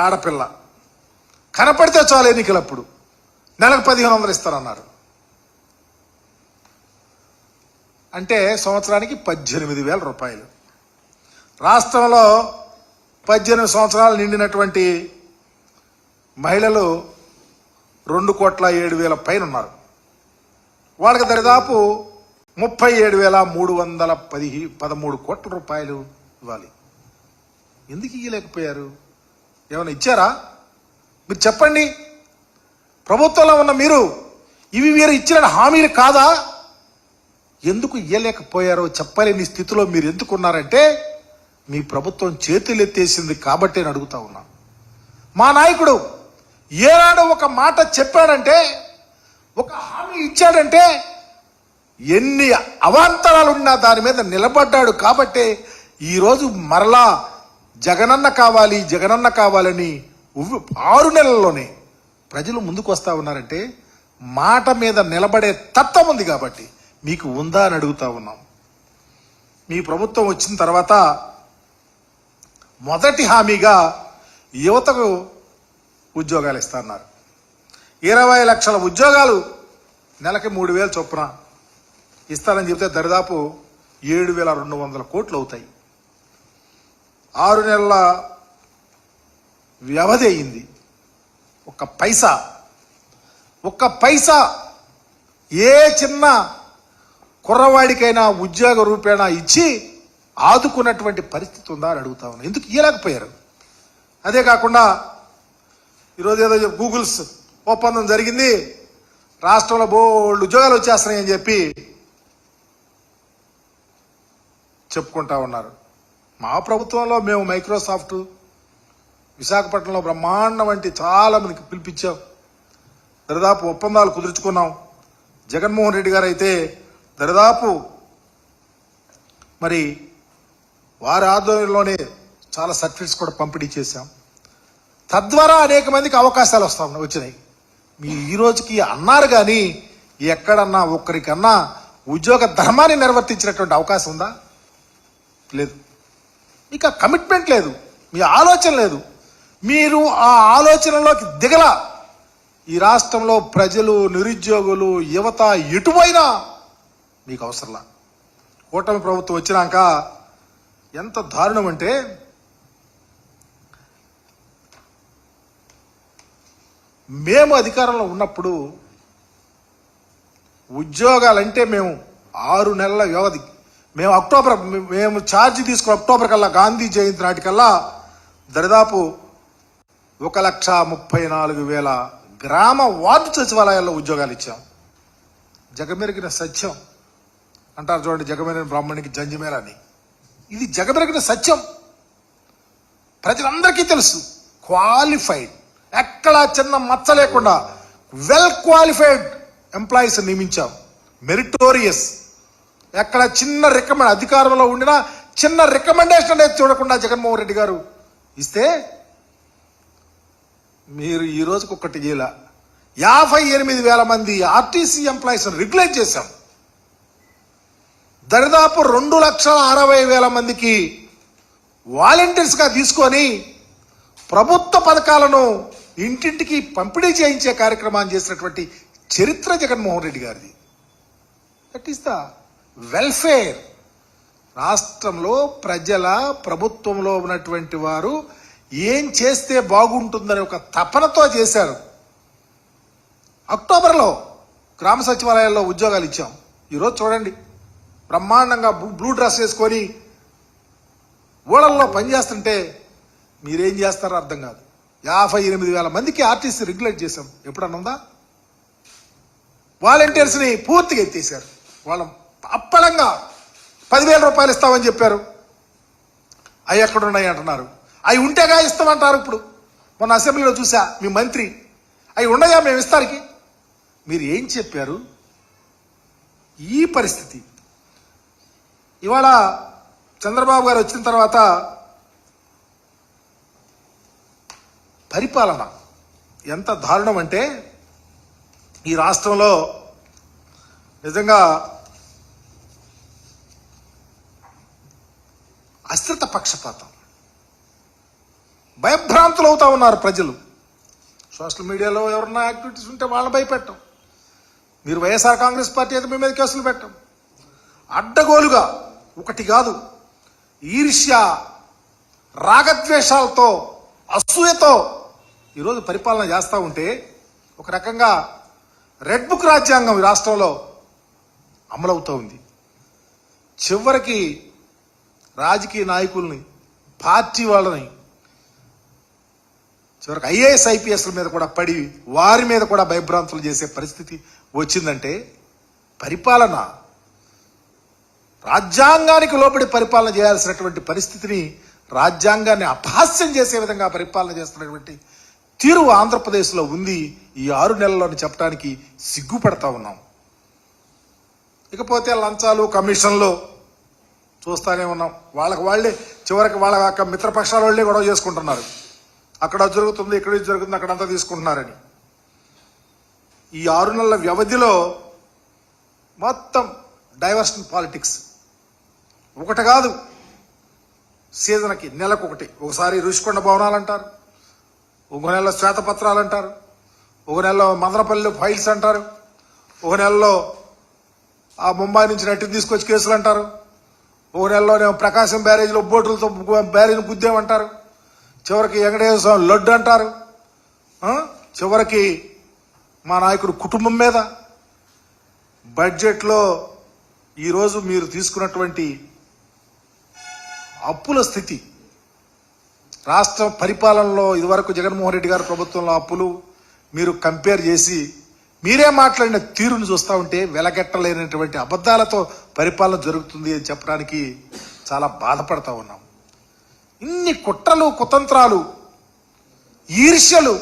ఆడపిల్ల కనపడితే చాలు ఎన్నికలప్పుడు నెలకు 1500 ఇస్తారన్నారు. అంటే సంవత్సరానికి 18,000 రూపాయలు. రాష్ట్రంలో 18 సంవత్సరాలు నిండినటువంటి మహిళలు 2,07,000 పైన ఉన్నారు. వాళ్ళకి దరిదాపు 37,313 కోట్ల రూపాయలు ఇవ్వాలి. ఎందుకు ఇవ్వలేకపోయారు? ఏమైనా ఇచ్చారా? మీరు చెప్పండి. ప్రభుత్వంలో ఉన్న మీరు ఇవి వీరు ఇచ్చిన హామీలు కాదా? ఎందుకు ఇవ్వలేకపోయారో చెప్పలేని స్థితిలో మీరు ఎందుకున్నారంటే మీ ప్రభుత్వం చేతులెత్తేసింది కాబట్టి నేను అడుగుతా ఉన్నా. మా నాయకుడు ఏనాడు ఒక మాట చెప్పాడంటే, ఒక హామీ ఇచ్చాడంటే ఎన్ని అవాంతరాలు ఉన్నా దాని మీద నిలబడ్డాడు కాబట్టే ఈరోజు మరలా జగనన్న కావాలి జగనన్న కావాలని 6 నెలల్లోనే ప్రజలు ముందుకు వస్తా ఉన్నారంటే మాట మీద నిలబడే తత్వం ఉంది కాబట్టి మీకు ఉందా అని అడుగుతా ఉన్నాం. మీ ప్రభుత్వం వచ్చిన తర్వాత మొదటి హామీగా యువతకు ఉద్యోగాలు ఇస్తున్నారు. 20 లక్షల ఉద్యోగాలు నెలకి 3,000 చొప్పున ఇస్తారని చెప్తే దరిదాపు 7,200 కోట్లు అవుతాయి. 6 నెలల వ్యవధి అయింది. ఒక్క పైసా ఏ చిన్న కుర్రవాడికైనా ఉద్యోగ రూపేణా ఇచ్చి ఆదుకున్నటువంటి పరిస్థితి ఉందా అని అడుగుతా ఉన్నా. ఎందుకు ఇవ్వలేకపోయారు? అదే కాకుండా ఈరోజు ఏదో గూగుల్స్ ఒప్పందం జరిగింది, రాష్ట్రంలో బోల్డ్ ఉద్యోగాలు వచ్చేస్తున్నాయని చెప్పి చెప్పుకుంటా ఉన్నారు. మా ప్రభుత్వంలో మేము మైక్రోసాఫ్ట్ విశాఖపట్నంలో బ్రహ్మాండం వంటి చాలా మందికి పిలిపించాం. దరిదాపు ఒప్పందాలు కుదుర్చుకున్నాం. జగన్మోహన్ రెడ్డి గారు అయితే దరిదాపు మరి వారి ఆధ్వర్యంలోనే చాలా సర్టిఫికెట్స్ కూడా పంపిణీ చేశాం. తద్వారా అనేక మందికి అవకాశాలు వచ్చినాయి. మీరు ఈ రోజుకి అన్నారు కానీ ఎక్కడన్నా ఒక్కరికన్నా ఉద్యోగ ధర్మాన్ని నిర్వర్తించినటువంటి అవకాశం ఉందా? లేదు. మీకు కమిట్మెంట్ లేదు, మీ ఆలోచన లేదు. మీరు ఆ ఆలోచనలోకి దిగల. ఈ రాష్ట్రంలో ప్రజలు, నిరుద్యోగులు, యువత ఎటుపోయినా మీకు అవసరంలా. కూటమి ప్రభుత్వం వచ్చినాక ఎంత దారుణం అంటే మేము అధికారంలో ఉన్నప్పుడు ఉద్యోగాలంటే మేము 6 నెలల వ్యవధి, మేము ఛార్జీ తీసుకున్న అక్టోబర్ కల్లా, గాంధీ జయంతి నాటికల్లా దరిదాపు 1,34,000 గ్రామ వార్డు సచివాలయాల్లో ఉద్యోగాలు ఇచ్చాం. జగమెరిగిన సత్యం అంటారు చూడండి, జగమెరిగిన బ్రాహ్మణికి జంజిమేలని. ఇది జగమెరిగిన సత్యం, ప్రజలందరికీ తెలుసు. క్వాలిఫైడ్, ఎక్కడా చిన్న మచ్చ లేకుండా వెల్ క్వాలిఫైడ్ ఎంప్లాయీస్ నియమించాం. మెరిటోరియస్, ఎక్కడ చిన్న అధికారంలో ఉండినా చిన్న రికమెండేషన్ అనేది చూడకుండా జగన్మోహన్ రెడ్డి గారు ఇస్తే మీరు ఈ రోజుకి ఒక్కటి చేయాల. 58,000 మంది ఆర్టీసీ ఎంప్లాయీస్ రెగ్యులేట్ చేశాం. దరిదాపు 2,60,000 మందికి వాలంటీర్స్గా తీసుకొని ప్రభుత్వ పథకాలను ఇంటింటికి పంపిణీ చేయించే కార్యక్రమాన్ని చేసినటువంటి చరిత్ర జగన్మోహన్ రెడ్డి గారిది. That is the welfare. రాష్ట్రంలో ప్రజల ప్రభుత్వంలో ఉన్నటువంటి వారు ఏం చేస్తే బాగుంటుందని ఒక తపనతో చేశారు. అక్టోబర్లో గ్రామ సచివాలయాల్లో ఉద్యోగాలు ఇచ్చాం. ఈరోజు చూడండి, బ్రహ్మాండంగా బ్లూ డ్రెస్ వేసుకొని ఊళ్ళల్లో పనిచేస్తుంటే మీరేం చేస్తారో అర్థం కాదు. 58,000 మందికి ఆర్టీసీ రెగ్యులేట్ చేశాం. ఎప్పుడన్నా ఉందా? వాలంటీర్స్ని పూర్తిగా ఎత్తేసారు. వాళ్ళ అప్పలంగా 10,000 రూపాయలు ఇస్తామని చెప్పారు. అవి ఎక్కడున్నాయి అంటున్నారు. అవి ఉంటేగా ఇస్తామంటారు. ఇప్పుడు మొన్న అసెంబ్లీలో చూసా, మీ మంత్రి అవి ఉన్నాయా మేము ఇస్తానికి. మీరు ఏం చెప్పారు? ఈ పరిస్థితి. ఇవాళ చంద్రబాబు గారు వచ్చిన తర్వాత పరిపాలన ఎంత దారుణం అంటే ఈ రాష్ట్రంలో నిజంగా అశ్రిత పక్షపాతం. భయభ్రాంతులు అవుతా ఉన్నారు ప్రజలు. సోషల్ మీడియాలో ఎవరన్నా యాక్టివిటీస్ ఉంటే వాళ్ళని భయపెట్టం. మీరు వైఎస్ఆర్ కాంగ్రెస్ పార్టీ అయితే మీ మీద కేసులు పెట్టం. అడ్డగోలుగా ఒకటి కాదు, ఈర్ష్య, రాగద్వేషాలతో, అసూయతో ఈరోజు పరిపాలన చేస్తూ ఉంటే ఒక రకంగా రెడ్ బుక్ రాజ్యాంగం ఈ రాష్ట్రంలో అమలవుతూ ఉంది. చివరికి రాజకీయ నాయకుల్ని, పార్టీ వాళ్ళని, చివరికి ఐఏఎస్ ఐపీఎస్ల మీద కూడా పడి వారి మీద కూడా భయభ్రాంతులు చేసే పరిస్థితి వచ్చిందంటే పరిపాలన, రాజ్యాంగానికి లోబడి పరిపాలన చేయాల్సినటువంటి పరిస్థితిని, రాజ్యాంగాన్ని అపహాస్యం చేసే విధంగా పరిపాలన చేస్తున్నటువంటి తీరు ఆంధ్రప్రదేశ్లో ఉంది. ఈ 6 నెలల్లోని చెప్పడానికి సిగ్గుపడతా ఉన్నాం. ఇకపోతే లంచాలు, కమిషన్లు చూస్తానే ఉన్నాం. వాళ్ళే చివరికి వాళ్ళ మిత్రపక్షాల వాళ్ళే గొడవ చేసుకుంటున్నారు. అక్కడ జరుగుతుంది, ఇక్కడ జరుగుతుంది, అక్కడంతా తీసుకుంటున్నారని. ఈ 6 నెలల వ్యవధిలో మొత్తం డైవర్షన్ పాలిటిక్స్. ఒకటి కాదు, సీజన్కి నెలకొకటి. ఒకసారి రుషికొండ భవనాలు అంటారు, ఒక నెలలో శ్వేతపత్రాలు అంటారు, ఒక నెలలో మదనపల్లి ఫైల్స్ అంటారు, ఒక నెలలో ఆ ముంబై నుంచి నటిని తీసుకొచ్చి కేసులు అంటారు, ఒక నెలలో ప్రకాశం బ్యారేజ్లో బోటులతో బ్యారేజ్ని గుద్దేమంటారు, చివరికి వెంకటేశ్వర స్వామి లడ్డు అంటారు, చివరికి మా నాయకుడు కుటుంబం మీద. బడ్జెట్లో ఈరోజు మీరు తీసుకున్నటువంటి అప్పుల స్థితి, రాష్ట్ర పరిపాలనలో ఇదివరకు జగన్మోహన్ రెడ్డి గారి ప్రభుత్వంలో అప్పులు మీరు కంపేర్ చేసి మీరే మాట్లాడిన తీరును చూస్తూ ఉంటే వెలగట్టలేనటువంటి అబద్ధాలతో పరిపాలన జరుగుతుంది అని చెప్పడానికి చాలా బాధపడతా ఉన్నాం. ఇన్ని కుట్రలు, కుతంత్రాలు, ఈర్ష్యలు